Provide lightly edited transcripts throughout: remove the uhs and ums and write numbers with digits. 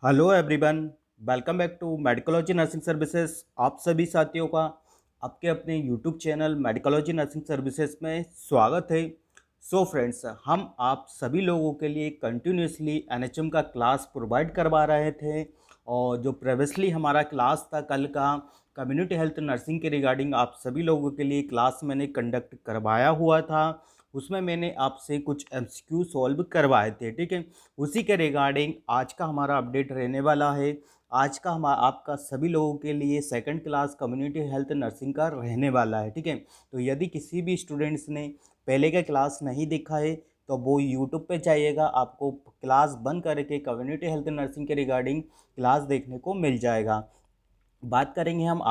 Hello everyone. Welcome back to Medicology nursing services. आप सभी साथियों का आपके अपने YouTube channel Medicology nursing services में स्वागत है। सो फ्रेंड्स, हम आप सभी लोगों के लिए कंटिन्यूसली एनएचएम का क्लास प्रोवाइड करवा रहे थे। और जो प्रीवियसली हमारा क्लास था कल का कम्युनिटी हेल्थ नर्सिंग के रिगार्डिंग, आप सभी लोगों के लिए क्लास मैंने कंडक्ट करवाया हुआ था। उसमें मैंने आपसे कुछ एमसीक्यू सॉल्व करवाए थे, ठीक है। उसी के रिगार्डिंग आज का हमारा अपडेट रहने वाला है। आज का हम आपका सभी लोगों के लिए second class community health nursing का रहने वाला है, ठीक है। तो यदि किसी भी स्टूडेंट्स ने पहले का क्लास नहीं देखा है तो वो यूट्यूब पे जाइएगा, आपको क्लास बंद करके कम्युनिटी हेल्थ नर्सिंग के रिगार्डिंग क्लास देखने को मिल जाएगा। बात करेंगे हम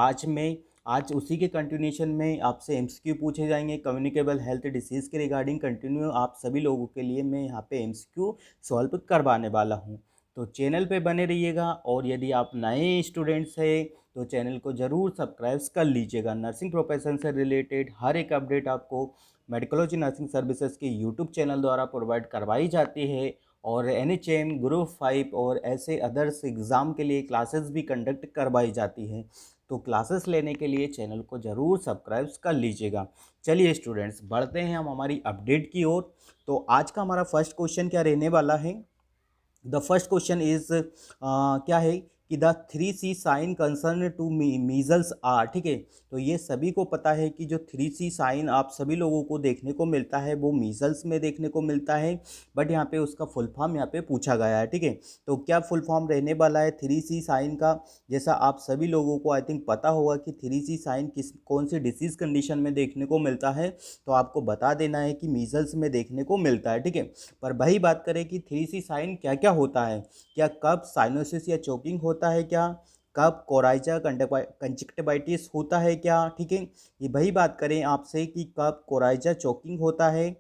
आज उसी के कंटिन्यूशन में आपसे एमसीक्यू पूछे जाएंगे कम्युनिकेबल हेल्थ डिसीज़ के रिगार्डिंग। कंटिन्यू आप सभी लोगों के लिए मैं यहाँ पे एमसीक्यू सॉल्व करवाने वाला हूँ। तो चैनल पे बने रहिएगा, और यदि आप नए स्टूडेंट्स हैं तो चैनल को ज़रूर सब्सक्राइब कर लीजिएगा। नर्सिंग प्रोफेशन से रिलेटेड हर एक अपडेट आपको मेडिकोलॉजी नर्सिंग सर्विसेज के यूट्यूब चैनल द्वारा प्रोवाइड करवाई जाती है। और एनएचएम ग्रुप 5 और ऐसे अदर्स एग्ज़ाम के लिए क्लासेस भी कंडक्ट करवाई जाती है। तो क्लासेस लेने के लिए चैनल को ज़रूर सब्सक्राइब कर लीजिएगा। चलिए स्टूडेंट्स, बढ़ते हैं हम हमारी अपडेट की ओर। तो आज का हमारा फर्स्ट क्वेश्चन क्या रहने वाला है। द फर्स्ट क्वेश्चन इज क्या है कि the 3C sign concern to measles are, ठीक है। तो ये सभी को पता है कि जो 3C साइन आप सभी लोगों को देखने को मिलता है वो मीजल्स में देखने को मिलता है। बट यहाँ पे उसका फुल फॉर्म यहाँ पे पूछा गया है, ठीक है। तो क्या फुल फॉर्म रहने वाला है 3C साइन का। जैसा आप सभी लोगों को आई थिंक पता होगा कि 3C साइन कौन सी डिसीज़ कंडीशन में देखने को मिलता है। तो आपको बता देना है कि मीजल्स में देखने को मिलता है, ठीक है। पर वही बात करें कि 3C साइन क्या क्या होता है। क्या कफ साइनोसिस या चोकिंग होता है क्या, कफ कोराइजा कंजक्टिवाइटिस होता है क्या, ठीक है। ये वही बात करें आपसे कि कफ कोराइजा चोकिंग होता है,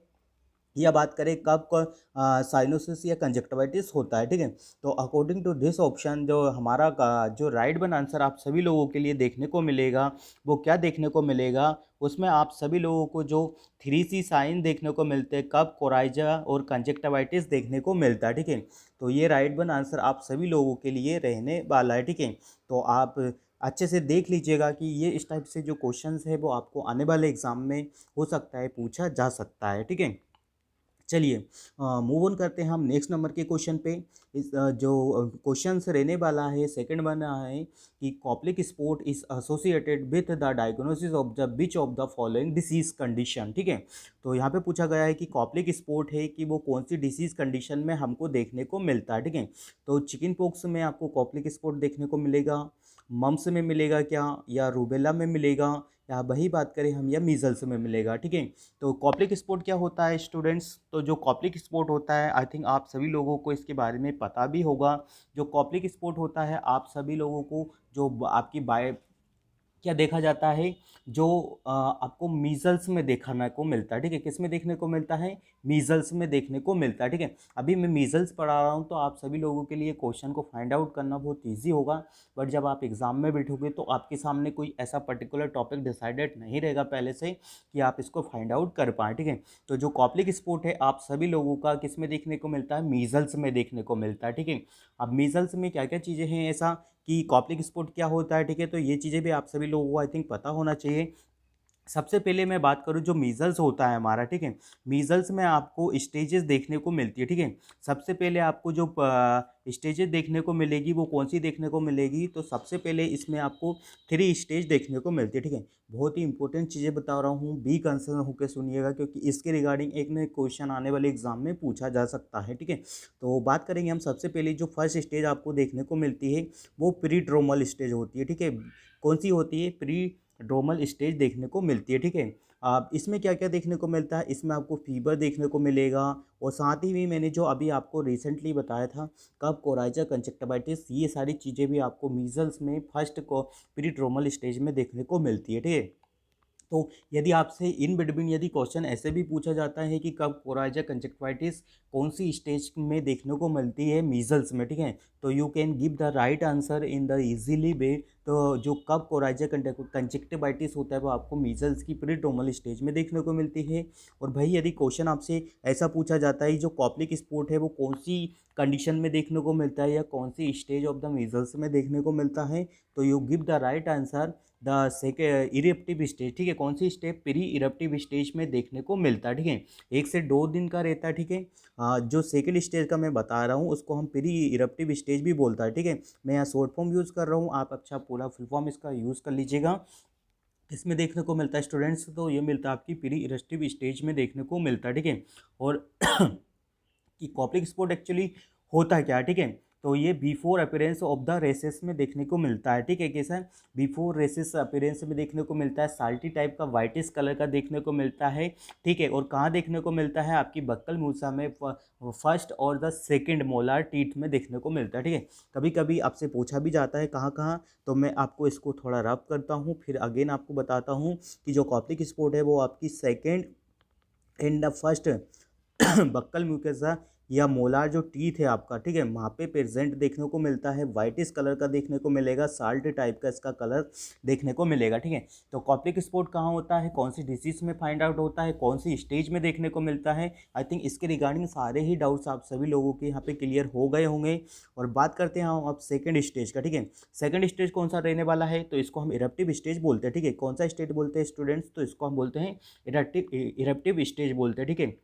या बात करें कब साइनोसिस या कंजक्टिवाइटिस होता है, ठीक है। तो अकॉर्डिंग टू दिस ऑप्शन जो हमारा जो राइट वन आंसर आप सभी लोगों के लिए देखने को मिलेगा वो क्या देखने को मिलेगा। उसमें आप सभी लोगों को जो 3C साइन देखने को मिलते हैं, कब कोराइजा और कंजक्टिवाइटिस देखने को मिलता है, ठीक है। तो ये राइट वन आंसर आप सभी लोगों के लिए रहने वाला है, ठीक है। तो आप अच्छे से देख लीजिएगा कि ये इस टाइप से जो क्वेश्चंस है वो आपको आने वाले एग्जाम में हो सकता है पूछा जा सकता है, ठीक है। चलिए मूव ऑन करते हैं हम नेक्स्ट नंबर के क्वेश्चन पे। इस जो क्वेश्चन रहने वाला है सेकंड बना है कि Koplik sport is associated with the diagnosis of the which of the following disease condition, ठीक है। तो यहाँ पे पूछा गया है कि कॉप्लिक स्पोर्ट है कि वो कौन सी डिसीज कंडीशन में हमको देखने को मिलता है, ठीक है। तो चिकन पॉक्स में आपको कॉप्लिक स्पोर्ट देखने को मिलेगा, मम्स में मिलेगा क्या, या रूबेला में मिलेगा, या वही बात करें हम या मीजल्स में मिलेगा, ठीक है। तो कॉप्लिक स्पोर्ट क्या होता है स्टूडेंट्स। तो जो कॉप्लिक स्पोर्ट होता है आई थिंक आप सभी लोगों को इसके बारे में पता भी होगा। जो कॉप्लिक स्पोर्ट होता है आप सभी लोगों को जो आपकी बाय क्या देखा जाता है, जो आपको मीजल्स में देखने को मिलता है, ठीक है। किस में देखने को मिलता है, मीजल्स में देखने को मिलता है, ठीक है। अभी मैं मीजल्स पढ़ा रहा हूँ तो आप सभी लोगों के लिए क्वेश्चन को फाइंड आउट करना बहुत ईजी होगा। बट जब आप एग्जाम में बैठोगे तो आपके सामने कोई ऐसा पर्टिकुलर टॉपिक डिसाइडेड नहीं रहेगा पहले से कि आप इसको फाइंड आउट कर पाएँ, ठीक है। तो जो कॉप्लिक स्पोर्ट है आप सभी लोगों का किस में देखने को मिलता है, मीजल्स में देखने को मिलता है, ठीक है। अब मीजल्स में क्या क्या चीज़ें हैं ऐसा कि कॉप्लिक स्पोर्ट क्या होता है, ठीक है। तो ये चीज़ें भी आप सभी लोगों को आई थिंक पता होना चाहिए। सबसे पहले मैं बात करूँ जो मीज़ल्स होता है हमारा, ठीक है। मीज़ल्स में आपको स्टेजेस देखने को मिलती है, ठीक है। सबसे पहले आपको जो स्टेजेस देखने को मिलेगी वो कौन सी देखने को मिलेगी। तो सबसे पहले इसमें आपको 3 स्टेज देखने को मिलती है, ठीक है। बहुत ही इंपॉर्टेंट चीज़ें बता रहा हूँ, बी कंसर्न होकर सुनिएगा क्योंकि इसके रिगार्डिंग एक न एक क्वेश्चन आने वाले एग्जाम में पूछा जा सकता है, ठीक है। तो बात करेंगे हम सबसे पहले जो फर्स्ट स्टेज आपको देखने को मिलती है वो प्री स्टेज होती है, ठीक है। कौन सी होती है, प्री स्टेज देखने को मिलती है, ठीक है। अब इसमें क्या क्या देखने को मिलता है, इसमें आपको फीवर देखने को मिलेगा, और साथ ही में मैंने जो अभी आपको रिसेंटली बताया था कब कोराइजा कंजक्टिवाइटिस, ये सारी चीज़ें भी आपको मीजल्स में फर्स्ट को प्री स्टेज में देखने को मिलती है, ठीक है। तो यदि आपसे इन बिटवीन यदि क्वेश्चन ऐसे भी पूछा जाता है कि कब कोराइजा कंजक्टिवाइटिस कौन सी स्टेज में देखने को मिलती है मीजल्स में, ठीक है, तो you can give the right answer in the easily way. तो जो कब कोराइजा कंजक्टिवाइटिस होता है वो आपको मीजल्स की प्रीट्रोमल स्टेज में देखने को मिलती है। और भाई यदि क्वेश्चन आपसे ऐसा पूछा जाता है जो कॉप्लिक स्पॉट है वो कौन सी कंडीशन में देखने को मिलता है या कौन सी स्टेज ऑफ द मीजल्स में देखने को मिलता है, तो you give the right answer the second eruptive stage, ठीक है, कौन सी स्टेज प्री इरेप्टिव स्टेज में देखने को मिलता है, ठीक है, 1 से 2 दिन का रहता है, ठीक है। जो सेकेंड स्टेज का मैं बता रहा हूँ उसको हम प्री इरेप्टिव स्टेज भी बोलता है, ठीक है। मैं यहाँ शॉर्ट फॉर्म यूज़ कर रहा हूँ, आप अच्छा पूरा फुल फॉर्म इसका यूज़ कर लीजिएगा। इसमें देखने को मिलता है स्टूडेंट्स, तो ये मिलता है आपकी प्री इरेप्टिव स्टेज में देखने को मिलता है, ठीक है। और कि कॉप्लिक स्पॉट एक्चुअली होता क्या है, ठीक है, तो ये before appearance of the rashes में देखने को मिलता है, ठीक है। कैसा है, बिफोर रेसेस अपीयरेंस में देखने को मिलता है, साल्टी टाइप का वाइटिस कलर का देखने को मिलता है, ठीक है। और कहाँ देखने को मिलता है, आपकी बक्कल मूसा में फर्स्ट और द सेकंड मोलार टीथ में देखने को मिलता है, ठीक है। कभी कभी आपसे पूछा भी जाता है कहाँ कहाँ, तो मैं आपको इसको थोड़ा रब करता हूँ, फिर अगेन आपको बताता हूँ कि जो कॉप्लिक स्पॉट है वो आपकी second and the first buccal mucosa या मोलार जो टीथ है आपका, ठीक है, वहाँ पे प्रेजेंट देखने को मिलता है, वाइटिस कलर का देखने को मिलेगा, साल्ट टाइप का इसका कलर देखने को मिलेगा, ठीक है। तो कॉप्लिक स्पॉट कहाँ होता है, कौन सी डिसीज में फाइंड आउट होता है, कौन सी स्टेज में देखने को मिलता है, आई थिंक इसके रिगार्डिंग सारे ही डाउट्स आप सभी लोगों के यहाँ पे क्लियर हो गए होंगे। और बात करते हैं हम अब सेकेंड स्टेज का, ठीक है। सेकेंड स्टेज कौन सा रहने वाला है, तो इसको हम इरप्टिव स्टेज बोलते हैं, ठीक है। कौन सा स्टेज बोलते हैं स्टूडेंट्स, तो इसको हम बोलते हैं इरप्टिव स्टेज बोलते हैं, ठीक है।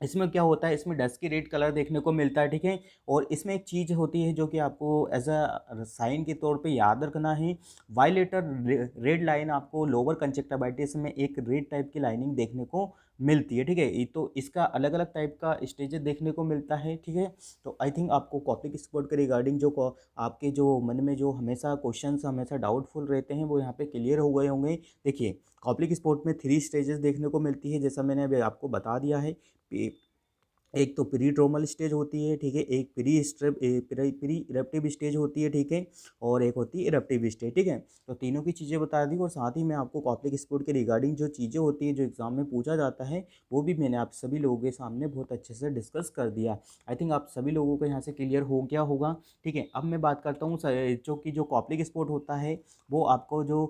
इसमें क्या होता है, इसमें डस्की रेड कलर देखने को मिलता है, ठीक है। और इसमें एक चीज़ होती है जो कि आपको एज अ साइन के तौर पे याद रखना है, वायलेटर रेड लाइन आपको लोअर कंजक्टिवाइटिस में एक रेड टाइप की लाइनिंग देखने को मिलती है, ठीक है। तो इसका अलग अलग टाइप का स्टेजेस देखने को मिलता है, ठीक है। तो आई थिंक आपको कॉप्लिक स्पॉट के रिगार्डिंग जो आपके जो मन में जो हमेशा क्वेश्चन हमेशा डाउटफुल रहते हैं वो यहाँ पे क्लियर हो गए होंगे। देखिए कॉप्लिक स्पॉट में 3 स्टेजेस देखने को मिलती है, जैसा मैंने अभी आपको बता दिया है। एक तो प्री ट्रोमल स्टेज होती है, ठीक है, एक प्री इरप्टिव स्टेज होती है, ठीक है, और एक होती है इरप्टिव स्टेज, ठीक है। तो तीनों की चीज़ें बता दी और साथ ही मैं आपको कॉप्लिक स्पॉट के रिगार्डिंग जो चीज़ें होती है जो एग्जाम में पूछा जाता है वो भी मैंने आप सभी लोगों के सामने बहुत अच्छे से डिस्कस कर दिया। आई थिंक आप सभी लोगों को यहाँ से क्लियर हो गया होगा, ठीक है। अब मैं बात करता हूँ जो कॉप्लिक स्पॉट होता है वो आपको जो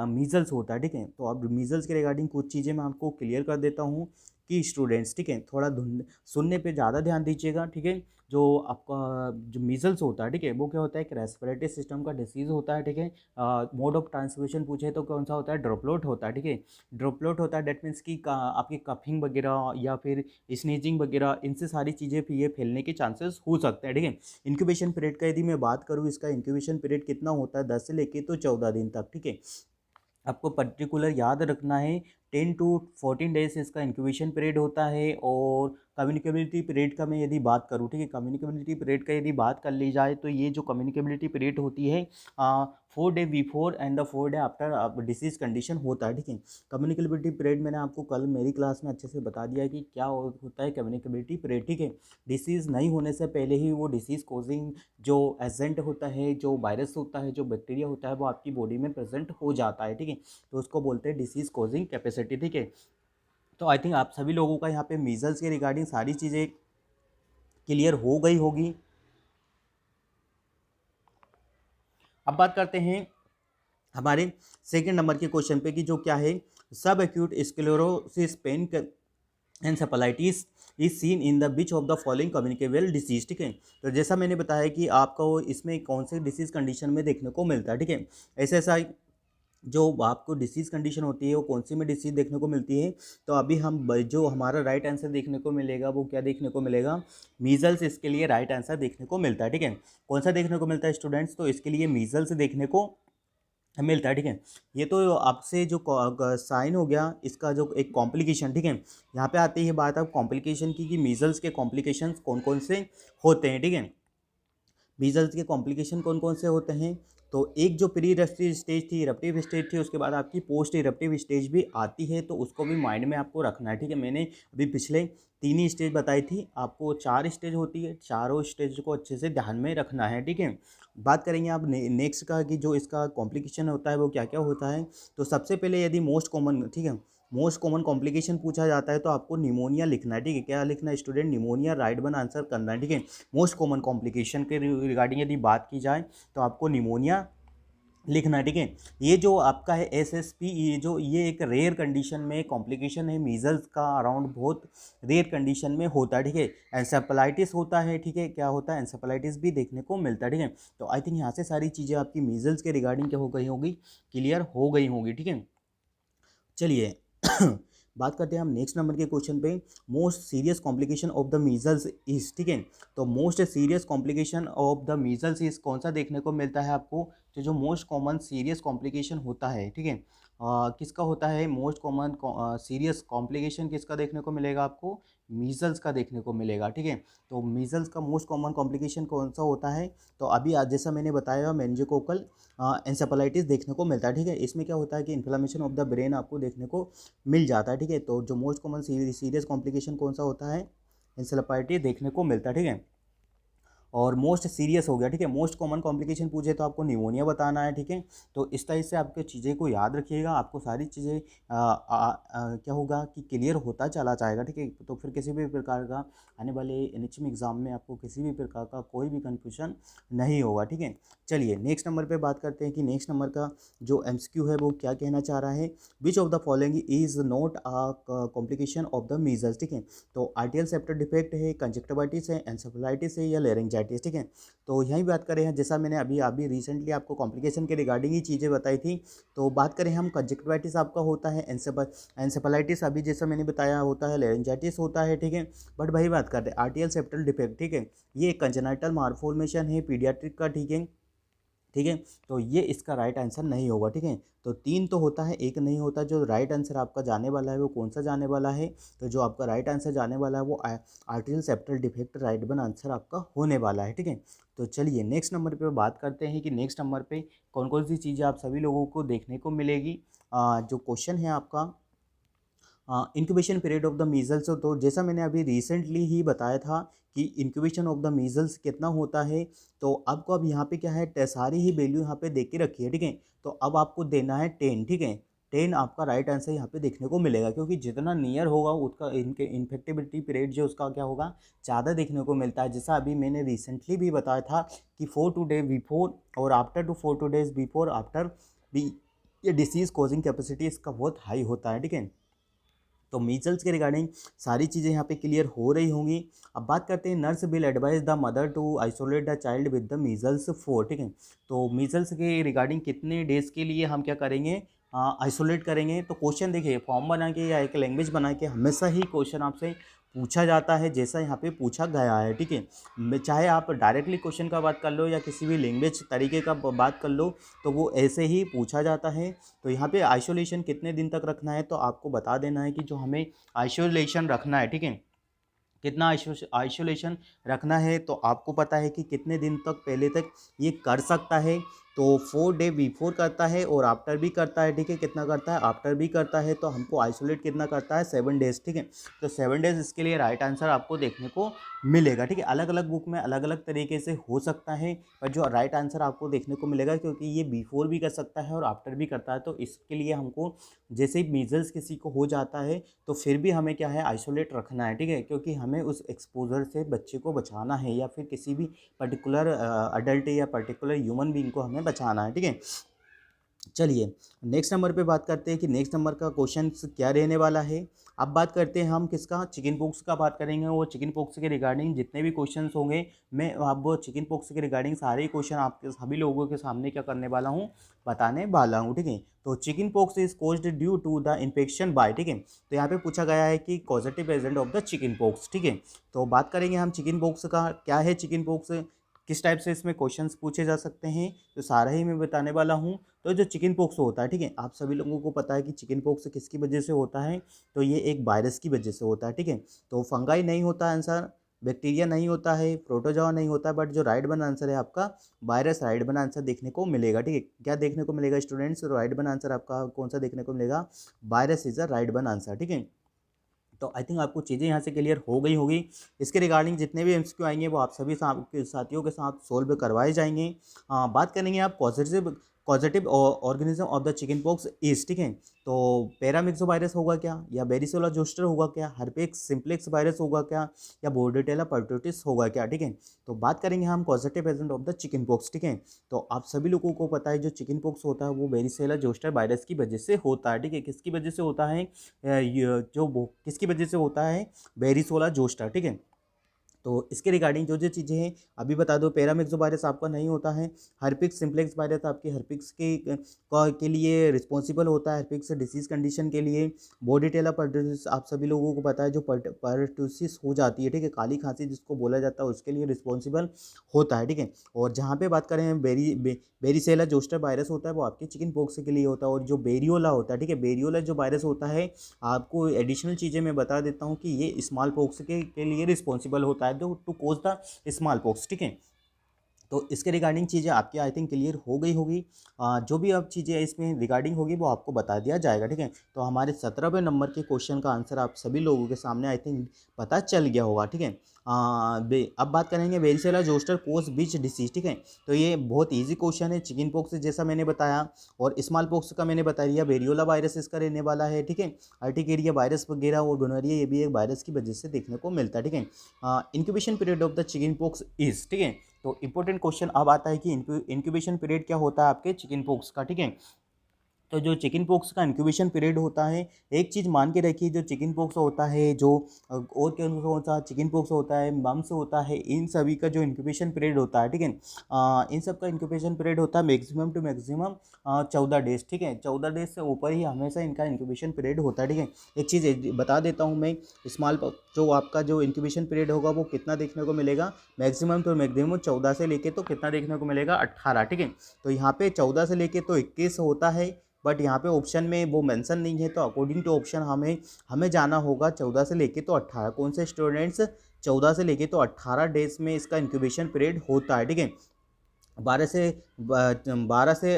मीजल्स होता है, ठीक है। तो अब मीजल्स के रिगार्डिंग कुछ चीज़ें मैं आपको क्लियर कर देता हूँ कि स्टूडेंट्स, ठीक है, थोड़ा धुन सुनने पे ज़्यादा ध्यान दीजिएगा, ठीक है। जो आपका जो मीजल्स होता है, ठीक है, वो क्या होता है, एक रेस्पिरेटरी सिस्टम का डिसीज़ होता है, ठीक है। मोड ऑफ ट्रांसमिशन पूछे तो कौन सा होता है, ड्रॉपलेट होता है, ठीक है। ड्रॉपलेट होता है, डेट मीन्स कि आपकी कफिंग वगैरह या फिर स्नीजिंग वगैरह इनसे सारी चीज़ें ये फैलने के चांसेस हो सकते हैं, ठीक है। इंक्यूबेशन पीरियड का यदि मैं बात करूँ, इसका इंक्यूबेशन पीरियड कितना होता है, 10 से लेके तो 14 दिन तक, ठीक है। आपको पर्टिकुलर याद रखना है 10 to 14 डेज इसका इंक्यूबेशन पीरियड होता है। और कम्युनिकेबिलिटी पीरियड का मैं यदि बात करूँ, ठीक है, कम्युनिकेबिलिटी पीरियड का यदि बात कर ली जाए तो ये जो कम्युनिकेबिलिटी पीरियड होती है 4 day before and the 4 day after disease condition होता है, ठीक है। कम्युनिकेबिलिटी पीरियड मैंने आपको कल मेरी क्लास में अच्छे से बता दिया कि क्या होता है कम्युनिकेबिलिटी पीरियड, ठीक है। डिसीज़ नहीं होने से पहले ही वो डिसीज़ कॉजिंग जो एजेंट होता है, जो वायरस होता है, जो बैक्टीरिया होता है वो आपकी बॉडी में प्रेजेंट हो जाता है, ठीक है। तो उसको बोलते हैं डिसीज़ कॉजिंग कैपेसिटी, ठीक है। तो आई थिंक आप सभी लोगों का यहाँ पे मीजल्स के रिगार्डिंग सारी चीज़ें क्लियर हो गई होगी। अब बात करते हैं हमारे सेकंड नंबर के क्वेश्चन पे कि जो क्या है, sub acute sclerosis panencephalitis is seen in the which of the following communicable disease, ठीक है। तो जैसा मैंने बताया कि आपको इसमें कौन से डिसीज कंडीशन में देखने को मिलता है, ठीक है। ऐसा जो आपको डिसीज़ कंडीशन होती है वो कौन सी में डिसीज़ देखने को मिलती है, तो अभी हम जो हमारा राइट आंसर देखने को मिलेगा वो क्या देखने को मिलेगा, मीजल्स इसके लिए राइट आंसर देखने को मिलता है, ठीक है। कौन सा देखने को मिलता है स्टूडेंट्स, तो इसके लिए मीजल्स देखने को मिलता है, ठीक है। ये तो आपसे जो साइन हो गया इसका जो एक कॉम्प्लिकेशन, ठीक है। यहाँ पे आती है बात अब कॉम्प्लिकेशन की कि मीजल्स के कॉम्प्लिकेशंस कौन कौन से होते हैं, ठीक है। मीज़ल्स के कॉम्प्लिकेशन कौन-कौन से होते हैं? तो एक जो प्री इरप्टिव स्टेज थी, इरप्टिव स्टेज थी, उसके बाद आपकी पोस्ट इरप्टिव स्टेज भी आती है, तो उसको भी माइंड में आपको रखना है, ठीक है? मैंने अभी पिछले 3 ही स्टेज बताई थी, आपको 4 स्टेज होती है, चारों स्टेज को अच्छे से ध्यान में रखना है, ठीक है? बात करेंगे आप नेक्स्ट का कि जो इसका कॉम्प्लिकेशन होता है वो क्या-क्या होता है? तो सबसे पहले यदि मोस्ट कॉमन, ठीक है? मोस्ट कॉमन कॉम्प्लिकेशन पूछा जाता है तो आपको निमोनिया लिखना है, ठीक है? क्या लिखना है student? Pneumonia, right one answer करना है, ठीक है? मोस्ट कॉमन कॉम्प्लिकेशन के रिगार्डिंग यदि बात की जाए तो आपको निमोनिया लिखना है, ठीक है? ये जो आपका है एसएसपी, ये एक रेयर कंडीशन में कॉम्प्लिकेशन है, मीजल्स का अराउंड बहुत रेयर कंडीशन में होता है, ठीक है? एंसेफेलाइटिस होता है, ठीक है? क्या होता है? एंसेफेलाइटिस भी देखने को मिलता है, ठीक है? तो आई थिंक यहाँ से सारी चीज़ें आपकी मीजल्स के रिगार्डिंग क्या हो गई होगी, क्लियर हो गई होंगी, ठीक है? चलिए बात करते हैं हम नेक्स्ट नंबर के क्वेश्चन पे। Most serious complication of the measles is, ठीक है? तो most serious complication of the measles is कौन सा देखने को मिलता है आपको? तो जो मोस्ट कॉमन सीरियस कॉम्प्लिकेशन होता है, ठीक है? किसका होता है मोस्ट कॉमन सीरियस कॉम्प्लिकेशन? किसका देखने को मिलेगा आपको? मीजल्स का देखने को मिलेगा, ठीक है? तो मीजल्स का मोस्ट कॉमन कॉम्प्लिकेशन कौन सा होता है? तो अभी आज जैसा मैंने बताया मेनिंजाइकोकल एन्सेफेलाइटिस देखने को मिलता है, ठीक है? इसमें क्या होता है कि इन्फ्लेमेशन ऑफ द ब्रेन आपको देखने को मिल जाता है, ठीक है? तो जो मोस्ट कॉमन सीरियस कॉम्प्लिकेशन कौन सा होता है? एन्सेफेलाइटिस देखने को मिलता है, ठीक है? और मोस्ट सीरियस हो गया, ठीक है? मोस्ट कॉमन कॉम्प्लिकेशन पूछे तो आपको निमोनिया बताना है, ठीक है? तो इस तरह से आपके चीज़ें को याद रखिएगा, आपको सारी चीज़ें क्या होगा कि क्लियर होता चला जाएगा, ठीक है? तो फिर किसी भी प्रकार का आने वाले एनएचएम एग्ज़ाम में आपको किसी भी प्रकार का कोई भी कन्फ्यूजन नहीं होगा, ठीक है? चलिए नेक्स्ट नंबर पे बात करते हैं कि नेक्स्ट नंबर का जो एमसीक्यू है वो क्या कहना चाह रहा है? Which of the following is not a complication of the measles, ठीक है? तो आर्टियल सेप्टर डिफेक्ट है, कंजक्टिवाइटिस है, एंसेफेलाइटिस है या लेरिंजाइटिस, ठीक है? तो यही बात करें हैं, जैसा मैंने अभी अभी रिसेंटली आपको कॉम्प्लिकेशन के रिगार्डिंग ही चीज़ें बताई थी। तो बात करें हम कंजक्टिवाइटिस आपका होता है, एंसेफेलाइटिस अभी जैसा मैंने बताया होता है, लेरिंजाइटिस होता है, ठीक है? बट वही बात करते हैं आर्टियल सेप्टल डिफेक्ट, ठीक है? ये कंजेनाइटल मालफॉर्मेशन है पीडियाट्रिक का, ठीक है? ठीक है? तो ये इसका राइट आंसर नहीं होगा, ठीक है? तो 3 तो होता है, 1 नहीं होता। जो राइट आंसर आपका जाने वाला है वो कौन-सा जाने वाला है? तो जो आपका राइट आंसर जाने वाला है वो arterial septal defect right one answer आपका होने वाला है, ठीक है? तो चलिए नेक्स्ट नंबर पे बात करते हैं कि नेक्स्ट नंबर पे कौन-कौन सी चीज़ें आप सभी लोगों को देखने को मिलेगी। जो क्वेश्चन है आपका incubation period of the measles, तो जैसा मैंने अभी रिसेंटली ही बताया था कि इंक्यूबेशन ऑफ द मीजल्स कितना होता है। तो आपको अब यहाँ पे क्या है सारी ही वैल्यू यहाँ पे दे के रखी है, ठीक है? तो अब आपको देना है 10, ठीक है? 10 आपका राइट आंसर यहाँ पे देखने को मिलेगा, क्योंकि जितना नियर होगा उसका इनके इन्फेक्टिबिलिटी पीरियड जो उसका क्या होगा ज़्यादा देखने को मिलता है। जैसा अभी मैंने रिसेंटली भी बताया था कि 4 टू डे बिफोर और after two 4 two days before after भी ये डिसीज़ कॉजिंग कैपेसिटी इसका बहुत हाई होता है, ठीक है? तो मीजल्स के रिगार्डिंग सारी चीज़ें यहाँ पे क्लियर हो रही होंगी। अब बात करते हैं nurse will advise the mother to isolate the child with the measles for, ठीक है? तो मीजल्स के रिगार्डिंग कितने डेज़ के लिए हम क्या करेंगे आइसोलेट करेंगे? तो क्वेश्चन देखिए फॉर्म बना के या एक लैंग्वेज बना के हमेशा ही क्वेश्चन आपसे पूछा जाता है जैसा यहाँ पे पूछा गया है, ठीक है? चाहे आप डायरेक्टली क्वेश्चन का बात कर लो या किसी भी लैंग्वेज तरीके का बात कर लो, तो वो ऐसे ही पूछा जाता है। तो यहाँ पे आइसोलेशन कितने दिन तक रखना है, तो आपको बता देना है कि जो हमें आइसोलेशन रखना है, ठीक है? कितना आइसोलेशन रखना है, तो आपको पता है कि कितने दिन तक पहले तक ये कर सकता है। तो 4 डे बिफोर करता है और आफ्टर भी करता है, ठीक है? कितना करता है? आफ्टर भी करता है। तो हमको आइसोलेट कितना करता है? 7 डेज़, ठीक है? तो 7 डेज़ इसके लिए राइट आंसर आपको देखने को मिलेगा, ठीक है? अलग अलग बुक में अलग अलग तरीके से हो सकता है, पर जो राइट आंसर आपको देखने को मिलेगा, क्योंकि ये बिफोर भी कर सकता है और आफ्टर भी करता है, तो इसके लिए हमको जैसे ही मीजल्स किसी को हो जाता है तो फिर भी हमें क्या है आइसोलेट रखना है, ठीक है? क्योंकि हमें उस एक्सपोजर से बच्चे को बचाना है या फिर किसी भी पर्टिकुलर अडल्ट या पर्टिकुलर ह्यूमन बीइंग को हमें बचाना है, ठीक है? चलिए नेक्स्ट नंबर पे बात करते हैं कि नेक्स्ट नंबर का क्वेश्चन क्या रहने वाला है। अब बात करते हैं हम किसका, चिकन पॉक्स का बात करेंगे। वो चिकन पॉक्स के रिगार्डिंग जितने भी क्वेश्चंस होंगे, मैं अब वो चिकन पॉक्स के रिगार्डिंग सारे ही क्वेश्चन आपके सभी लोगों के सामने क्या करने वाला हूँ, बताने वाला हूँ, ठीक है? तो chicken pox is caused due to the infection by, ठीक है? तो यहाँ पे पूछा गया है कि causative agent of the chicken pox, ठीक है? तो बात करेंगे हम चिकन पॉक्स का, क्या है चिकन पॉक्स, किस टाइप से इसमें क्वेश्चंस पूछे जा सकते हैं, तो सारा ही मैं बताने वाला हूँ। तो जो चिकन पॉक्स होता है, ठीक है? आप सभी लोगों को पता है कि चिकन पॉक्स किसकी वजह से होता है, तो ये एक वायरस की वजह से होता है, ठीक है? तो फंगाई नहीं होता आंसर, बैक्टीरिया नहीं होता है, प्रोटोजोआ नहीं होता, बट जो राइट वन आंसर है आपका वायरस राइट वन आंसर देखने को मिलेगा। ठीक है, क्या देखने को मिलेगा स्टूडेंट्स? राइट वन आंसर आपका कौन सा देखने को मिलेगा? Virus is a right one answer. ठीक है, तो आई थिंक आपको चीज़ें यहाँ से क्लियर हो गई होगी। इसके रिगार्डिंग जितने भी एमसीक्यू आएंगे वो आप सभी साथियों के साथ सोल्व करवाए जाएंगे। बात करेंगे आप positive organism of the chicken pox is. ठीक है, तो पैरामिक्सो वायरस होगा क्या, या बेरिसोला जोस्टर होगा क्या, हर्पेक्स सिम्प्लेक्स वायरस होगा क्या, या बोर्डेटेला परटूसिस होगा क्या। ठीक है, तो बात करेंगे हम positive agent of the chicken pox. ठीक है, तो आप सभी लोगों को पता है जो चिकन पॉक्स होता है वो बेरिसेला जोस्टर वायरस की वजह से होता है। ठीक है, किसकी वजह से होता है? किसकी वजह से होता है? बेरिसोला जोस्टर। ठीक है, तो इसके रिगार्डिंग जो जो चीज़ें हैं अभी बता दो। पैरामिक्सो वायरस आपका नहीं होता है। हर्पिक्स सिम्प्लेक्स वायरस आपके हर्पिक्स के लिए रिस्पॉन्सिबल होता है, हर्पिक्स डिसीज कंडीशन के लिए। बोर्डेटेला परटूसिस आप सभी लोगों को पता है, जो परटूसिस हो जाती है, ठीक है, काली खांसी जिसको बोला जाता है, उसके लिए रिस्पॉन्सिबल होता है। ठीक है, और जहाँ पे बात करें बेरीसेला जोस्टर वायरस होता है वो आपके चिकन पॉक्स के लिए होता है। और जो बेरियोला होता है, ठीक है, बेरियोला जो वायरस होता है आपको एडिशनल चीज़ें मैं बता देता हूँ कि ये स्मॉल पॉक्स के लिए रिस्पॉन्सिबल होता है, to cause the small pox. ठीक है, तो इसके रिगार्डिंग चीज़ें आपकी आई थिंक क्लियर हो गई होगी। जो भी अब चीज़ें इसमें रिगार्डिंग होगी वो आपको बता दिया जाएगा। ठीक है, तो हमारे 17वें नंबर के क्वेश्चन का आंसर आप सभी लोगों के सामने आई थिंक पता चल गया होगा। ठीक है, अब बात करेंगे वेरिसेला जोस्टर कोज बिच डिसीज। ठीक है, तो ये बहुत ईजी क्वेश्चन है। चिकन पॉक्स जैसा मैंने बताया, और स्मॉल पॉक्स का मैंने बता दिया, वेरियोला वायरस इसका रहने वाला है। ठीक है, अर्टिकेरिया वायरस वगैरह और गोनोरिया ये भी एक वायरस की वजह से देखने को मिलता है। ठीक है, incubation period of the chicken pox is. ठीक है, तो इंपॉर्टेंट क्वेश्चन अब आता है कि इंक्यूबेशन पीरियड क्या होता है आपके चिकन पॉक्स का। ठीक है, तो जो चिकन पॉक्स का इंक्यूबेशन पीरियड होता है, एक चीज़ मान के रखिए, जो चिकन पॉक्स होता है, जो और कौन सा चिकन पॉक्स होता है, मम्स होता है, इन सभी का जो इंक्यूबेशन पीरियड होता है, ठीक है, इन सब का इंक्यूबेशन पीरियड होता है मैक्सिमम टू मैक्सिमम 14 डेज। ठीक है, 14 डेज से ऊपर ही हमेशा इनका इंक्यूबेशन पीरियड होता है। ठीक है, एक चीज़ बता देता हूँ मैं, जो आपका जो इंक्यूबेशन पीरियड होगा वो कितना देखने को मिलेगा? मैक्सिमम टू मैक्सिमम 14 से लेके तो कितना देखने को मिलेगा? 18। ठीक है, तो यहाँ पे 14 से लेके तो 21 होता है, बट यहाँ पे ऑप्शन में वो मेंशन नहीं है, तो अकॉर्डिंग टू ऑप्शन हमें जाना होगा 14 से लेके तो 18। कौन से स्टूडेंट्स? 14 से लेके तो 18 डेज में इसका इंक्यूबेशन पीरियड होता है। ठीक है, 12 से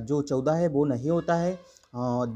जो 14 है वो नहीं होता है,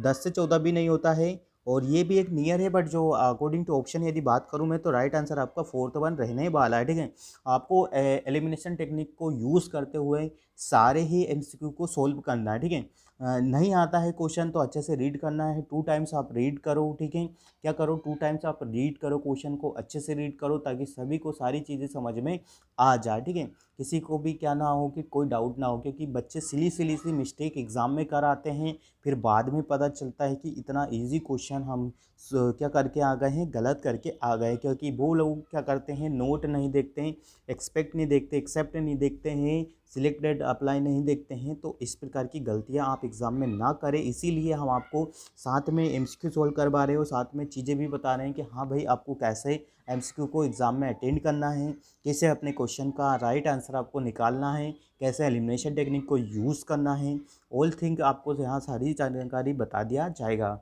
10 से 14 भी नहीं होता है, और ये भी एक नियर है, बट जो अकॉर्डिंग टू ऑप्शन यदि बात करूँ मैं, तो राइट आंसर आपका फोर्थ वन रहने वाला है। ठीक है, आपको एलिमिनेशन टेक्निक को यूज़ करते हुए सारे ही एमसीक्यू को सोल्व करना है। ठीक है, नहीं आता है क्वेश्चन तो अच्छे से रीड करना है, 2 टाइम्स आप रीड करो। ठीक है, क्या करो? 2 टाइम्स आप रीड करो, क्वेश्चन को अच्छे से रीड करो, ताकि सभी को सारी चीज़ें समझ में आ जाए। ठीक है, किसी को भी क्या ना हो कि कोई डाउट ना हो, क्योंकि बच्चे सिली सी मिस्टेक एग्ज़ाम में कराते हैं, फिर बाद में पता चलता है कि इतना इजी क्वेश्चन हम क्या करके आ गए हैं, गलत करके आ गए, क्योंकि वो लोग क्या करते हैं, नोट नहीं देखते हैं, एक्सपेक्ट नहीं देखते, एक्सेप्ट नहीं देखते हैं, सिलेक्टेड अप्लाई नहीं देखते हैं। तो इस प्रकार की गलतियां आप एग्ज़ाम में ना करें, इसीलिए हम आपको साथ में एमसीक्यू सॉल्व करवा रहे हो, साथ में चीज़ें भी बता रहे हैं कि हाँ भाई आपको कैसे एमसीक्यू को एग्ज़ाम में अटेंड करना है, कैसे अपने क्वेश्चन का राइट आंसर आपको निकालना है, कैसे एलिमिनेशन टेक्निक को यूज़ करना है, ऑल थिंग आपको यहाँ सारी जानकारी बता दिया जाएगा।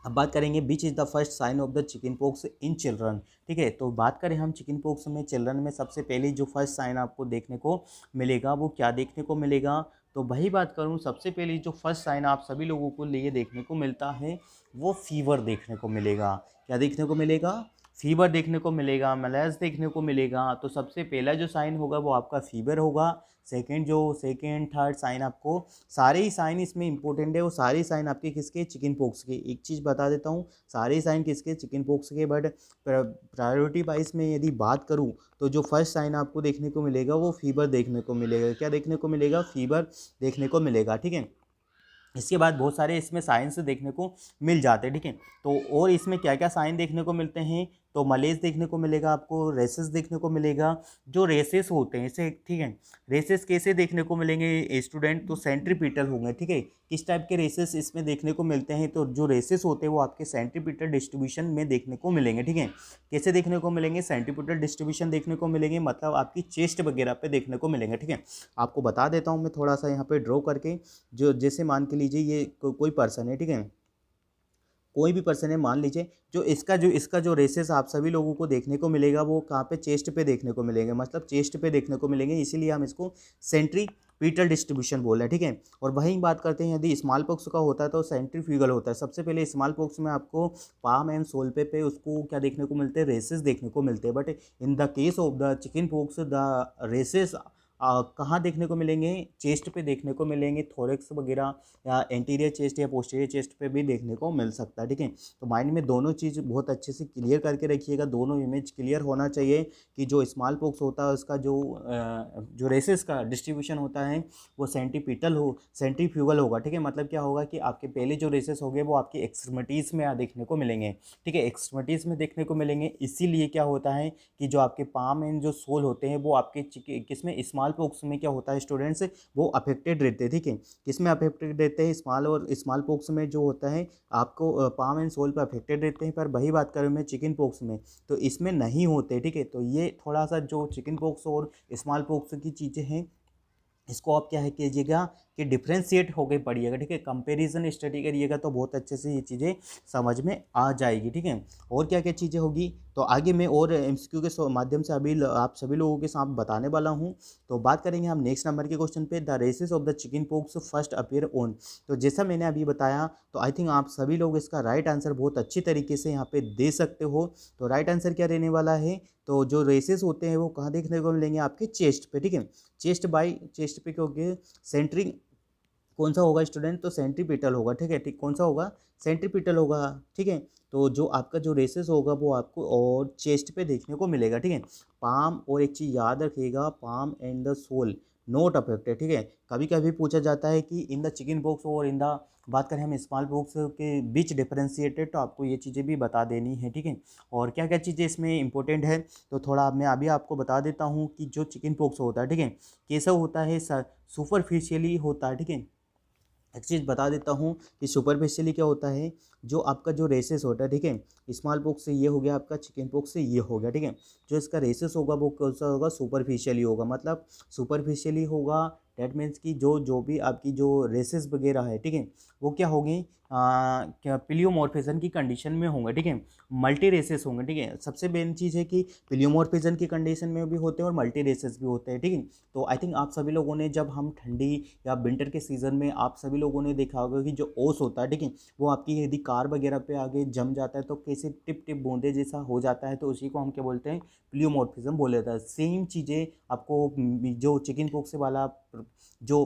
अब बात करेंगे which is the first sign of the chicken pox in children. ठीक है, तो बात करें हम चिकन पॉक्स में चिल्ड्रन में, सबसे पहले जो फर्स्ट साइन आपको देखने को मिलेगा वो क्या देखने को मिलेगा? तो वही बात करूं, सबसे पहले जो फर्स्ट साइन आप सभी लोगों को लिए देखने को मिलता है वो फीवर देखने को मिलेगा। क्या देखने को मिलेगा? फीवर देखने को मिलेगा, मलेरिया देखने को मिलेगा। तो सबसे पहला जो साइन होगा वो आपका फीवर होगा। सेकेंड थर्ड साइन आपको, सारे ही साइन इसमें इंपॉर्टेंट है, वो सारे साइन आपके किसके? चिकन पॉक्स के। एक चीज़ बता देता हूँ, सारे साइन किसके? चिकन पॉक्स के। बट प्रायोरिटी वाइज में यदि बात करूँ तो जो फर्स्ट साइन आपको देखने को मिलेगा वो फीवर देखने को मिलेगा। क्या देखने को मिलेगा? फीवर देखने को मिलेगा। ठीक है, इसके बाद बहुत सारे इसमें साइंस देखने को मिल जाते हैं। ठीक है, तो और इसमें क्या क्या साइन देखने को मिलते हैं? तो मलेज देखने को मिलेगा, आपको रेसेस देखने को मिलेगा। जो रेसेस होते हैं इसे, ठीक है, रेसेस कैसे देखने को मिलेंगे स्टूडेंट? तो सेंट्रीपिटल होंगे। ठीक है, किस टाइप के रेसेस इसमें देखने को मिलते हैं? तो जो रेसेस होते हैं वो आपके सेंट्रीपिटल डिस्ट्रीब्यूशन में देखने को मिलेंगे। ठीक है, कैसे देखने को मिलेंगे? सेंट्रीपिटल डिस्ट्रीब्यूशन देखने को मिलेंगे, मतलब आपकी चेस्ट वगैरह पे देखने को मिलेंगे। ठीक है, आपको बता देता हूँ मैं थोड़ा सा यहाँ पे ड्रॉ करके, जो जैसे मान के लीजिए ये कोई पर्सन है। ठीक है, कोई भी पर्सन है, मान लीजिए जो इसका जो रेसेस आप सभी लोगों को देखने को मिलेगा वो कहाँ पे, चेस्ट पे देखने को मिलेंगे, मतलब चेस्ट पे देखने को मिलेंगे, इसीलिए हम इसको सेंट्रीपिटल डिस्ट्रीब्यूशन बोल रहे हैं, ठीक है। और वहीं बात करते हैं यदि स्मॉल पॉक्स का होता है तो सेंट्रीफ्यूगल होता है। सबसे पहले स्मॉल पॉक्स में आपको पाम एंड सोल पे उसको क्या देखने को मिलते हैं, रेसेस देखने को मिलते हैं। But in the case of the chicken pox the rashes कहाँ देखने को मिलेंगे, चेस्ट पे देखने को मिलेंगे, थोरेक्स वगैरह या एंटीरियर चेस्ट या पोस्टीरियर चेस्ट पे भी देखने को मिल सकता है, ठीक है। तो माइंड में दोनों चीज़ बहुत अच्छे से क्लियर करके रखिएगा, दोनों इमेज क्लियर होना चाहिए कि जो स्मॉल पॉक्स होता है उसका जो रेसेस का डिस्ट्रीब्यूशन होता है वो सेंट्रीफ्यूगल होगा, ठीक है। मतलब क्या होगा कि आपके पहले जो रेसेस हो गए वो आपकी एक्सट्रीमिटीज़ में देखने को मिलेंगे, ठीक है, एक्सट्रीमिटीज़ में देखने को मिलेंगे। इसीलिए क्या होता है कि जो आपके पाम एंड जो सोल होते हैं वो आपके किसमें, स्मॉल पॉक्स में क्या होता है स्टूडेंट्स, वो अफेक्टेड रहते हैं, ठीक है। किसमें अफेक्टेड रहते हैं, स्मॉल पॉक्स में जो होता है आपको पाम एंड सोल पर अफेक्टेड रहते हैं। पर वही बात करूँ मैं चिकन पॉक्स में तो इसमें नहीं होते, ठीक है। तो ये थोड़ा सा जो चिकन पॉक्स और स्मॉल पॉक्स की चीज़ें हैं इसको आप क्या है कीजिएगा कि डिफ्रेंशिएट होकर पढ़िएगा, ठीक है। कंपैरिजन स्टडी करिएगा तो बहुत अच्छे से ये चीज़ें समझ में आ जाएगी, ठीक है। और क्या क्या चीज़ें होगी तो आगे मैं और एमसीक्यू के माध्यम से अभी आप सभी लोगों के साथ बताने वाला हूँ। तो बात करेंगे हम नेक्स्ट नंबर के क्वेश्चन पे, the rashes of the chicken pox first appear on. तो जैसा मैंने अभी बताया तो आई थिंक आप सभी लोग इसका राइट आंसर बहुत अच्छी तरीके से यहाँ पे दे सकते हो। तो राइट आंसर क्या रहने वाला है, तो जो रेसेस होते हैं वो कहाँ देखने को मिलेंगे, आपके चेस्ट पे, ठीक है। चेस्ट पे क्योंकि सेंट्री कौन सा होगा स्टूडेंट, तो सेंट्रीपिटल होगा, ठीक है, ठीक, कौन सा होगा, सेंट्रीपिटल होगा, ठीक है। तो जो आपका जो रेसेस होगा वो आपको और चेस्ट पे देखने को मिलेगा, ठीक है। पाम, और एक चीज़ याद रखिएगा, palm and the sole not affected, ठीक है। कभी कभी पूछा जाता है कि इन द चिकन बॉक्स और इन द, बात करें हम स्मॉल बॉक्स के बीच डिफरेंशिएटेड, तो आपको ये चीज़ें भी बता देनी है, ठीक है। और क्या क्या चीज़ें इसमें इंपॉर्टेंट है तो थोड़ा मैं अभी आपको बता देता हूँ कि जो चिकन पॉक्स होता है, ठीक है, कैसा होता है, सुपरफिशियली होता है, ठीक है। एक चीज़ बता देता हूँ कि सुपरफिशियली क्या होता है, जो आपका जो रेसेस होता है, ठीक है, स्मॉल पॉक्स से ये हो गया, आपका चिकन पॉक्स से ये हो गया, ठीक है। जो इसका रेसेस होगा वो कौन सा होगा, सुपरफिशियली होगा, मतलब सुपरफिशियली होगा। डैट मीन्स कि जो भी आपकी जो रेसेस वगैरह है, ठीक है, वो क्या होगी, क्या प्लियोमॉर्फिज्म की कंडीशन में होंगे, ठीक है। मल्टी रेसेस होंगे, ठीक है। सबसे मेन चीज़ है कि प्लियोमॉर्फिज्म की कंडीशन में भी होते हैं और मल्टी रेसेस भी होते हैं, ठीक है। तो आई थिंक आप सभी लोगों ने, जब हम ठंडी या विंटर के सीज़न में आप सभी लोगों ने देखा होगा कि जो ओस होता है, ठीक है, वो आपकी यदि कार वगैरह पे आगे जम जाता है तो कैसे टिप टिप बूंदे जैसा हो जाता है, तो उसी को हम क्या बोलते हैं, प्लियोमॉर्फिज्म बोला जाता है। सेम चीज़ें आपको जो चिकन पॉक्स वाला जो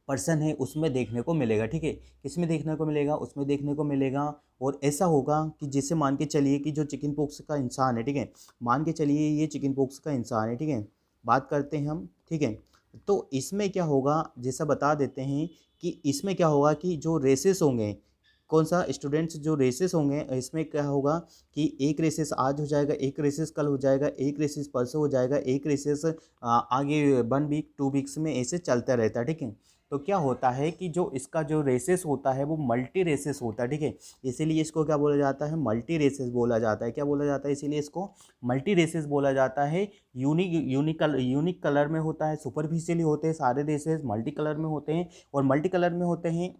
पर्सन है उसमें देखने को मिलेगा, ठीक है। किसमें देखने को मिलेगा, उसमें देखने को मिलेगा। और ऐसा होगा कि जैसे मान के चलिए कि जो चिकन पॉक्स का इंसान है, ठीक है, मान के चलिए ये चिकन पॉक्स का इंसान है, ठीक है, बात करते हैं हम, ठीक है। तो इसमें क्या होगा, जैसा बता देते हैं कि इसमें क्या होगा कि जो रेसेस होंगे, कौन सा स्टूडेंट्स, जो रेसेस होंगे इसमें क्या होगा कि एक रेसेस आज हो जाएगा, एक रेसेस कल हो जाएगा, एक रेसेस परसों हो जाएगा, एक रेसेस आगे 1 वीक 2 वीक्स में ऐसे चलता रहता है, ठीक है। तो क्या होता है कि जो इसका जो रेसेस होता है वो मल्टी रेसेस होता है, ठीक है। इसीलिए इसको क्या बोला जाता है, मल्टी रेसेस बोला जाता है। क्या बोला जाता है, इसीलिए इसको मल्टी रेसेस बोला जाता है। यूनिक कलर में होता है, सुपरफिशियली होते हैं सारे रेसेस, मल्टी कलर में होते हैं, और मल्टी कलर में होते हैं,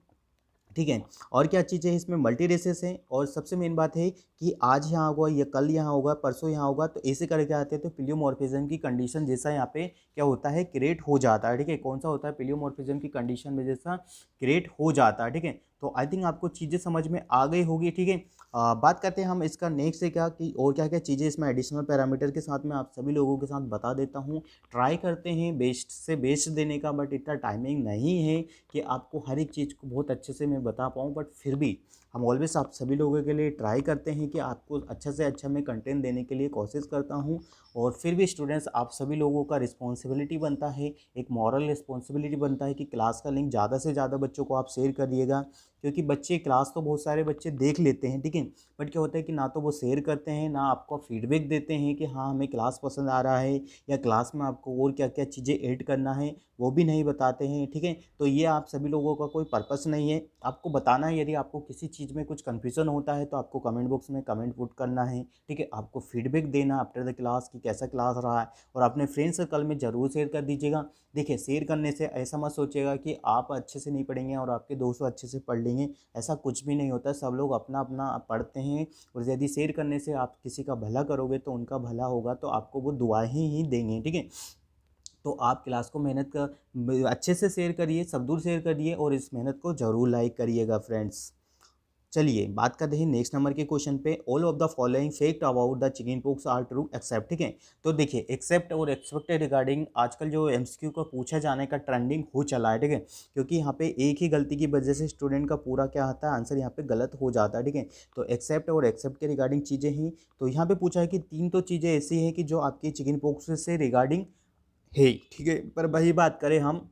ठीक है। और क्या चीज़ें इसमें मल्टी रेसेस हैं, और सबसे मेन बात है कि आज यहाँ होगा या कल यहाँ होगा, परसों यहाँ होगा, तो ऐसे करके आते हैं तो प्लियोमॉर्फिज्म की कंडीशन जैसा यहाँ पे क्या होता है, क्रिएट हो जाता है, ठीक है। कौन सा होता है, प्लियोमॉर्फिज्म की कंडीशन में जैसा क्रिएट हो जाता है, ठीक है। तो आई थिंक आपको चीज़ें समझ में आ गई होगी, ठीक है। बात करते हैं हम इसका नेक्स्ट से क्या कि और क्या क्या चीज़ें इसमें एडिशनल पैरामीटर के साथ में आप सभी लोगों के साथ बता देता हूँ। ट्राई करते हैं बेस्ट से बेस्ट देने का, बट इतना टाइमिंग नहीं है कि आपको हर एक चीज़ को बहुत अच्छे से मैं बता पाऊँ, बट फिर भी हम ऑलवेज आप सभी लोगों के लिए ट्राई करते हैं कि आपको अच्छा से अच्छा मैं कंटेंट देने के लिए कोशिश करता हूँ। और फिर भी स्टूडेंट्स आप सभी लोगों का रिस्पॉन्सिबिलिटी बनता है, एक मॉरल रिस्पॉन्सिबिलिटी बनता है कि क्लास का लिंक ज़्यादा से ज़्यादा बच्चों को आप शेयर कर दिएगा, क्योंकि बच्चे क्लास तो बहुत सारे बच्चे देख लेते हैं, ठीक है, बट क्या होता है कि ना तो वो शेयर करते हैं, ना आपको फीडबैक देते हैं कि हाँ हमें क्लास पसंद आ रहा है, या क्लास में आपको और क्या क्या चीज़ें ऐड करना है वो भी नहीं बताते हैं, ठीक है। तो ये आप सभी लोगों का कोई पर्पस नहीं है, आपको बताना है। यदि आपको किसी चीज़ में कुछ कन्फ्यूज़न होता है तो आपको कमेंट बॉक्स में कमेंट पुट करना है, ठीक है। आपको फीडबैक देना आफ्टर द क्लास कि कैसा क्लास रहा है, और अपने फ्रेंड सर्कल में ज़रूर शेयर कर दीजिएगा। देखिए शेयर करने से ऐसा मत सोचिएगा कि आप अच्छे से नहीं पढ़ेंगे और आपके दोस्त अच्छे से पढ़ लेंगे, ऐसा कुछ भी नहीं होता। सब लोग अपना अपना पढ़ते हैं, और यदि शेयर करने से आप किसी का भला करोगे तो उनका भला होगा, तो आपको वो दुआएं ही देंगे, ठीक है। तो आप क्लास को मेहनत कर अच्छे से शेयर करिए, सब दूर शेयर करिए, और इस मेहनत को ज़रूर लाइक करिएगा फ्रेंड्स। चलिए बात करते हैं नेक्स्ट नंबर के क्वेश्चन पे। All of the following fact about the chicken pox are true except, ठीक है। तो देखिए एक्सेप्ट और एक्सपेक्ट रिगार्डिंग आजकल जो एमसीक्यू का पूछा जाने का ट्रेंडिंग हो चला है, ठीक है, क्योंकि यहाँ पे एक ही गलती की वजह से स्टूडेंट का पूरा क्या आता है आंसर यहाँ पे गलत हो जाता है, ठीक है। तो एक्सेप्ट और एक्सेप्ट के रिगार्डिंग चीज़ें ही, तो यहाँ पे पूछा है कि 3 तो चीज़ें ऐसी हैं कि जो आपकी चिकन पॉक्स से रिगार्डिंग है, ठीक है। पर वही बात करें हम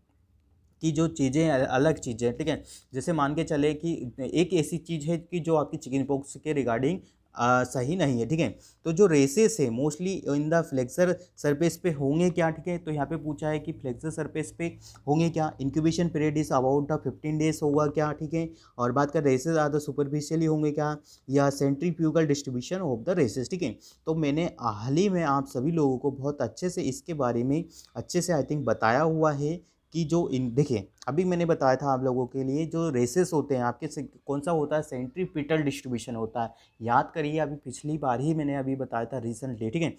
कि जो चीज़ें अलग चीज़ें हैं, ठीक है। जैसे मान के चले कि एक ऐसी चीज़ है कि जो आपकी चिकन पॉक्स के रिगार्डिंग सही नहीं है, ठीक है। तो जो रेसेस है mostly in the flexor surface पे होंगे क्या, ठीक है। तो यहाँ पे पूछा है कि फ्लेक्सर सरफेस पे होंगे क्या, incubation period is about the 15 days होगा क्या, ठीक है। और बात कर रेसेस आर द सुपरफिशियली होंगे क्या, या centrifugal distribution of the rashes, ठीक है। तो मैंने हाल ही में आप सभी लोगों को बहुत अच्छे से इसके बारे में अच्छे से आई थिंक बताया हुआ है कि जो इन देखिए अभी मैंने बताया था आप लोगों के लिए जो रेसेस होते हैं आपके कौन सा होता है, सेंट्रीपिटल डिस्ट्रीब्यूशन होता है। याद करिए अभी पिछली बार ही मैंने अभी बताया था रिसेंटली, ठीक है,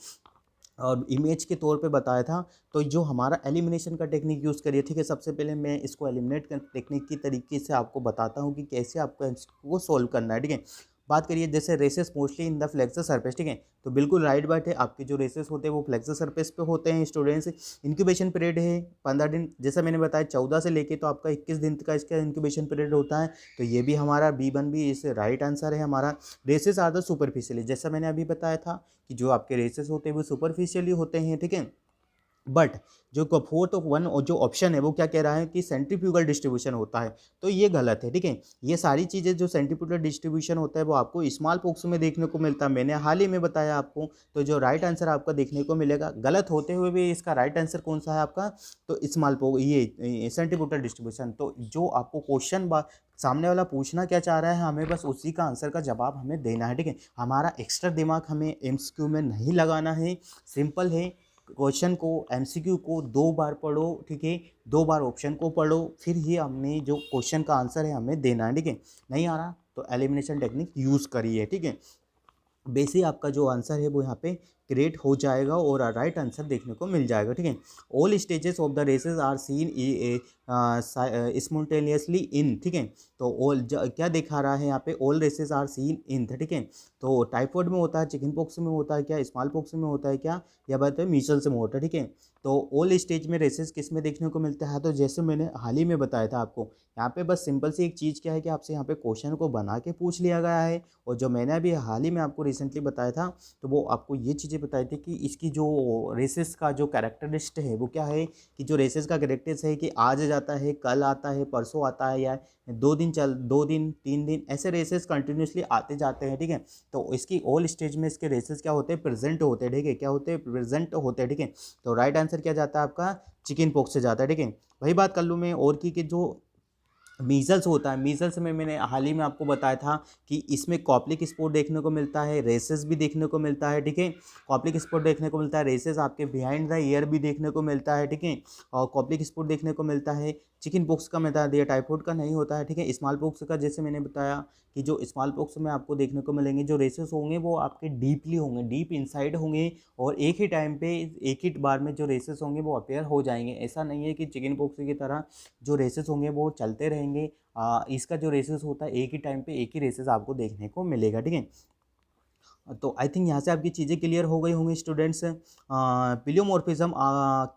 और इमेज के तौर पे बताया था। तो जो हमारा एलिमिनेशन का टेक्निक यूज़ करिए, ठीक है। सबसे पहले मैं इसको एलिमिनेट कर टेक्निक की तरीके से आपको बताता हूँ कि कैसे आपको इसको सोल्व करना है, ठीक है। बात करिए जैसे rashes mostly in the flexor surface, ठीक है। तो बिल्कुल राइट बात है, आपके जो रेसेस होते हैं वो फ्लेक्सर सरफेस पे होते हैं स्टूडेंट्स। इंक्यूबेशन पीरियड है 15 दिन, जैसा मैंने बताया 14 से लेके तो आपका 21 दिन का इसका इंक्यूबेशन पीरियड होता है। तो ये भी हमारा B1 भी इस राइट आंसर है हमारा। रेसेस आर द सुपरफिशियली, जैसा मैंने अभी बताया था कि जो आपके रेसेस होते हैं वो सुपरफिशियली होते हैं, ठीक है। बट जो फोर्थ ऑफ वन जो ऑप्शन है वो क्या कह रहा है कि सेंट्रीफ्यूगल डिस्ट्रीब्यूशन होता है, तो ये गलत है, ठीक है। ये सारी चीज़ें जो सेंट्रीफ्यूगल डिस्ट्रीब्यूशन होता है वो आपको स्मॉल पॉक्स में देखने को मिलता है, मैंने हाल ही में बताया आपको। तो जो राइट आंसर आपका देखने को मिलेगा गलत होते हुए भी इसका राइट आंसर कौन सा है आपका, तो स्मॉल पॉक्स ये सेंट्रीफ्यूगल डिस्ट्रीब्यूशन। तो जो आपको क्वेश्चन सामने वाला पूछना क्या चाह रहा है हमें बस उसी का आंसर का जवाब हमें देना है, ठीक है। हमारा एक्स्ट्रा दिमाग हमें एमसीक्यू में नहीं लगाना है, सिंपल है। क्वेश्चन को एमसीक्यू को 2 बार पढ़ो, ठीक है, 2 बार ऑप्शन को पढ़ो, फिर ही हमने जो क्वेश्चन का आंसर है हमें देना है, ठीक है। नहीं आ रहा तो एलिमिनेशन टेक्निक यूज़ करिए, ठीक है। बेसिक आपका जो आंसर है वो यहाँ पे क्रिएट हो जाएगा और राइट आंसर देखने को मिल जाएगा, ठीक है। All stages of the rashes are seen spontaneously in, ठीक है। तो ऑल क्या दिखा रहा है यहाँ पे, all rashes are seen in, ठीक है। तो टाइफॉइड में होता है, चिकन पॉक्स में होता है क्या, स्मॉल पॉक्स में होता है क्या, या बात है मीजल्स में होता है, ठीक है। तो ऑल स्टेज में रेसेस किस में देखने को मिलता है, तो जैसे मैंने हाल ही में बताया था आपको, यहाँ पे बस सिंपल सी एक चीज़ क्या है कि आपसे यहाँ पे क्वेश्चन को बना के पूछ लिया गया है। और जो मैंने अभी हाल ही में आपको रिसेंटली बताया था तो वो आपको ये चीज़ें बताई थी कि इसकी जो रेसेस का जो कैरेक्टरिस्ट है वो क्या है, कि जो रेसेस का कैरेक्टर्स है कि आज जाता है, कल आता है, परसों आता है, या 2 दिन 3 दिन ऐसे रेसेस कंटिन्यूसली आते जाते हैं, ठीक है। तो इसकी ऑल स्टेज में इसके रेसेस क्या होते हैं, प्रेजेंट होते हैं, ठीक है। क्या होते हैं, प्रेजेंट होते हैं, ठीक है। तो राइट आंसर क्या जाता है आपका, चिकन पॉक्स से जाता है, ठीक है। वही बात कर लूँ मैं और की कि जो मीजल्स होता है, मीजल्स में मैंने हाल ही में आपको बताया था कि इसमें कॉप्लिक स्पॉट देखने को मिलता है, रेसेस भी देखने को मिलता है, ठीक है। कॉप्लिक स्पॉट देखने को मिलता है, रेसेस आपके बिहाइंड द ईयर भी देखने को मिलता है, ठीक है। और कॉप्लिक स्पॉट देखने को मिलता है। चिकन पॉक्स का मैं बता दिया, टाइफाइड का नहीं होता है, ठीक है। स्मॉल पॉक्स का जैसे मैंने बताया कि जो स्मॉल पॉक्स में आपको देखने को मिलेंगे जो रेसेस होंगे वो आपके डीपली होंगे, डीप इनसाइड होंगे, और एक ही टाइम पे एक ही बार में जो रेसेस होंगे वो अपेयर हो जाएंगे। ऐसा नहीं है कि चिकन पॉक्स की तरह जो रेसेस होंगे वो चलते रहेंगे। इसका जो रेसेस होता है एक ही टाइम पे एक ही रेसेस आपको देखने को मिलेगा, ठीक है। तो आई थिंक यहाँ से आपकी चीज़ें क्लियर हो गई होंगी students. Pleomorphism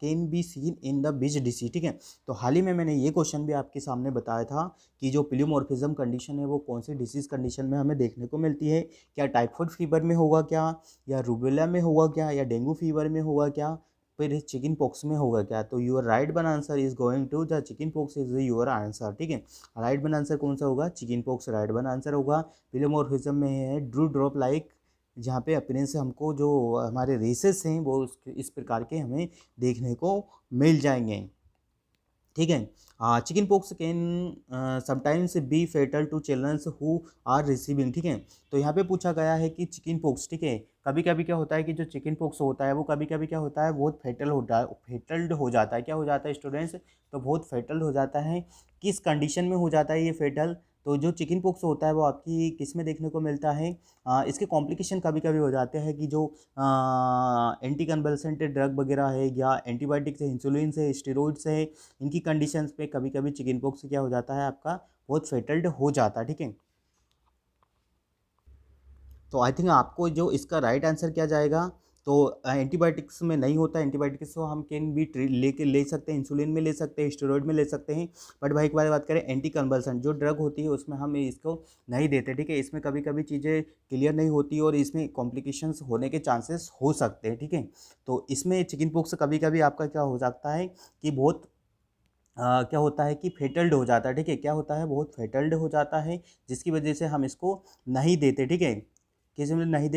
can be seen in the beach disease, ठीक है। तो हाल ही में मैंने ये क्वेश्चन भी आपके सामने बताया था कि जो पिलियोमॉर्फिज्म कंडीशन है वो कौन सी डिसीज कंडीशन में हमें देखने को मिलती है, क्या टाइफाइड फीवर में होगा क्या, या रूबेला में होगा क्या, या डेंगू फीवर में होगा क्या, फिर चिकन पॉक्स में होगा क्या। तो your right one answer is going to the chicken pox is your answer, ठीक है। राइट वन आंसर कौन सा होगा, chicken pox right one answer होगा। पिलियोमॉर्फिज्म में है ड्रू ड्रॉप लाइक, जहाँ पे अपीयरेंस से हमको जो हमारे रेसेस हैं वो इस प्रकार के हमें देखने को मिल जाएंगे, ठीक है। Chicken pox can sometimes be fatal to childrens who are receiving, ठीक है। तो यहाँ पे पूछा गया है कि चिकन पॉक्स, ठीक है, कभी कभी क्या होता है कि जो चिकन पॉक्स होता है वो कभी कभी क्या होता है बहुत फेटल होता है, फेटल्ड हो जाता है। क्या हो जाता है स्टूडेंट्स, तो बहुत फेटल हो जाता है। किस कंडीशन में हो जाता है ये फेटल, तो जो चिकन पॉक्स होता है वो आपकी किस में देखने को मिलता है, इसके कॉम्प्लिकेशन कभी कभी हो जाते हैं कि जो एंटी कन्वल्सेंट ड्रग वगैरह है या एंटीबायोटिक्स है, इंसुलिन है, स्टेरॉइड्स है, इनकी कंडीशंस पे कभी कभी चिकन पॉक्स क्या हो जाता है आपका बहुत फेटल्ड हो जाता है, ठीक है। तो आई थिंक आपको जो इसका राइट आंसर क्या जाएगा, तो एंटीबायोटिक्स में नहीं होता, एंटीबायोटिक्स को हम कैन भी लेके ले सकते हैं, इंसुलिन में ले सकते हैं, स्टेरॉइड में ले सकते हैं, बट भाई एक बार बात करें एंटी कन्वल्सेंट जो ड्रग होती है उसमें हम इसको नहीं देते, ठीक है। इसमें कभी कभी चीज़ें क्लियर नहीं होती और इसमें कॉम्प्लिकेशंस होने के चांसेस हो सकते हैं, ठीक है। तो इसमें चिकन पॉक्स कभी कभी आपका क्या हो सकता है कि बहुत क्या होता है कि फेटल्ड हो जाता है, ठीक है। क्या होता है, बहुत फेटल्ड हो जाता है, जिसकी वजह से हम इसको नहीं देते, ठीक है। किसी में नहीं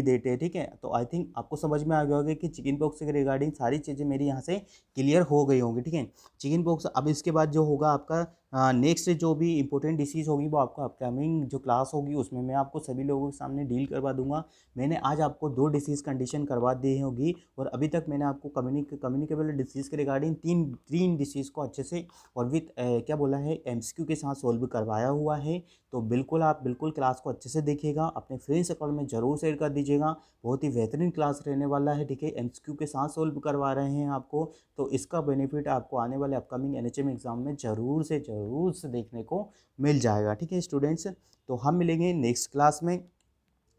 देते, ठीक है। तो आई थिंक आपको समझ में आ गया होगा कि चिकन पॉक्स के रिगार्डिंग सारी चीज़ें मेरी यहाँ से क्लियर हो गई होंगी, ठीक है। चिकन पॉक्स अब इसके बाद जो होगा आपका नेक्स्ट जो भी इंपॉर्टेंट डिसीज़ होगी वो आपको अपकमिंग जो क्लास होगी उसमें मैं आपको सभी लोगों के सामने डील करवा दूंगा। मैंने आज आपको 2 डिसीज़ कंडीशन करवा दी होगी और अभी तक मैंने आपको कम्युनिकेबल डिसीज़ के रिगार्डिंग तीन तीन डिसीज़ को अच्छे से और विथ क्या बोला है एमसीक्यू के साथ सोल्व करवाया हुआ है। तो बिल्कुल आप बिल्कुल क्लास को अच्छे से देखिएगा, अपने फ्रेंड सर्कल में ज़रूर शेयर कर दीजिएगा। बहुत ही बेहतरीन क्लास रहने वाला है, ठीक है। एमसीक्यू के साथ सोल्व करवा रहे हैं आपको, तो इसका बेनिफिट आपको आने वाले अपकमिंग एनएचएम एग्ज़ाम में ज़रूर से देखने को मिल जाएगा, ठीक है स्टूडेंट्स। तो हम मिलेंगे नेक्स्ट क्लास में।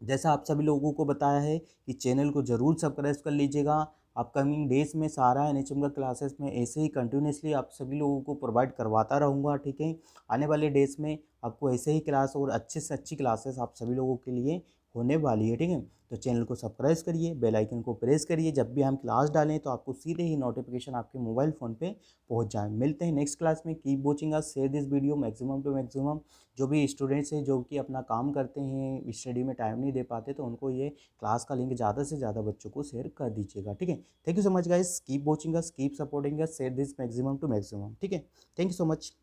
जैसा आप सभी लोगों को बताया है कि चैनल को ज़रूर सब्सक्राइब कर लीजिएगा। अपकमिंग डेज में सारा एनएचएम का क्लासेस में ऐसे ही कंटिन्यूसली आप सभी लोगों को प्रोवाइड करवाता रहूँगा, ठीक है। आने वाले डेज में आपको ऐसे ही क्लास और अच्छे से अच्छी क्लासेस आप सभी लोगों के लिए होने वाली है, ठीक है। तो चैनल को सब्सक्राइब करिए, बेल आइकन को प्रेस करिए, जब भी हम क्लास डालें तो आपको सीधे ही नोटिफिकेशन आपके मोबाइल फ़ोन पे पहुंच जाए। मिलते हैं नेक्स्ट क्लास में। Keep watching us, share this video maximum to maximum. जो भी स्टूडेंट्स हैं जो कि अपना काम करते हैं, स्टडी में टाइम नहीं दे पाते, तो उनको ये क्लास का लिंक ज़्यादा से ज़्यादा बच्चों को शेयर कर दीजिएगा, ठीक है। Thank you so much guys, keep watching us, keep supporting us, share this maximum to maximum, ठीक है। Thank you so much.